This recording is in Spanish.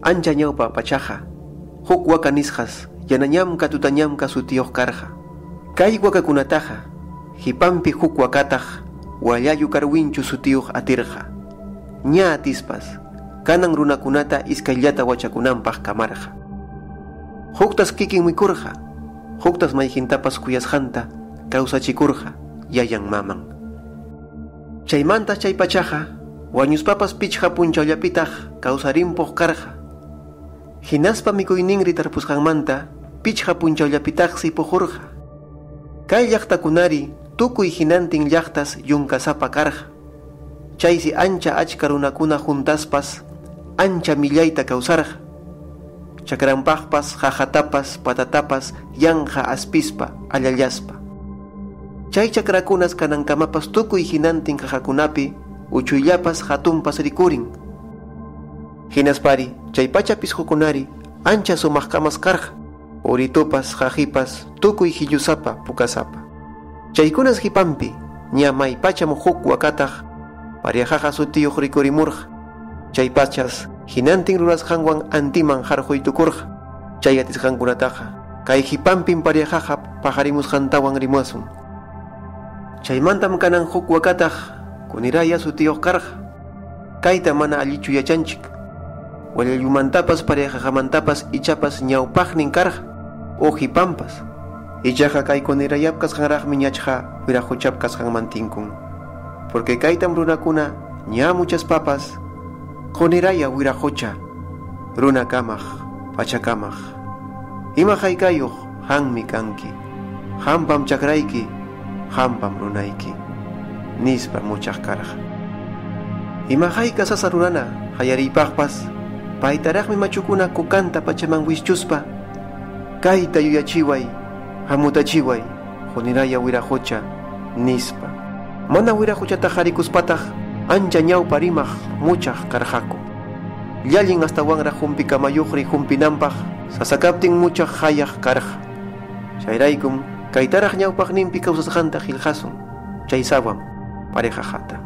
Ancha ñawpa pachaja, huk waka nisqas, yanañamka tutañamka sutiyoq karqa. Kay wakakunataqa, hipampi huk wakataq, wallayu karwinchu sutiyuq atirqa. Ña atispas, kanan runakunata iskayllata wachakunanpaq kamarqa. Huktas kikin mikurqa, huktas mayjintapas kuyasqanta, kawsachikurqa, yayan maman. Chaymantas chay pachaja, wañuspapas pichqa punchawllapitaq kawsarimpuq karqa. Hinaspa mikuyninri tarpusqanmanta pichqa punchawllapitaqsi puqurqa. Kay llaqtakunari tukuy hinantin llaqtas yunkasapa karqa. Chaysi ancha achka runakuna juntaspas ancha millayta kawsarqa. Chakranpaqpas, hahatapas, patatapas yanja aspispa, allallaspa. Chay chakrakunas kanankamapas tukuy hinantin kajakunapi uchuyllapas hatunpas rikurin. Hinaspari, chay pachapis hukunari ancha sumaqkamas karqa, uritupas, hajipas, tukuy hillusapa, pukasapa. Chaykunas hipampi, ña may pacham huk wakataq, pariajaja sutiyuq rikurimurqa. Chay pachas, hinantin rurasqanwan antiman harquytukurqa. Chay atisqankunataqa, kay hipampin pariajaja pajarimusqantawan rimuasun. Chaymantam kanan huk wakataq, kuniraya sutiyuq karqa. Kayta mana allichu yachanchik. Wallayumantapas parejajamantapas ichapas ñawpaqnin karqa, o hipampas. Ichaqa kay kunirayapkas qanraqmi ñachqa wiraquchapkas qanmantinkun. Porque kaytam runakuna ña muchas papas kuniraya wiraqucha, runakamaj, pachakamaj. Ima haykayuq hanmi kanki, hampam chakrayki, hampam runayki, nispa muchaq karqa. Ima hayka sasa rurana hayariypaqpas, paytaraqmi machukuna kukanta pachaman wischuspa, kayta yuyachiway, hamutachiway, huniraya wiraqucha, nispa. Mana wiraquchata harikuspataq, ancha ñawpa rimaq muchaq karqaku. Llallin hasta wanra humpi kamayuqri humpinanpaq, sasakaptin muchaq hayaq karqa. Chayraykum, kaytaraq ñawpaqninpi kawsasqanta qillqasun, chay sawam parejajata.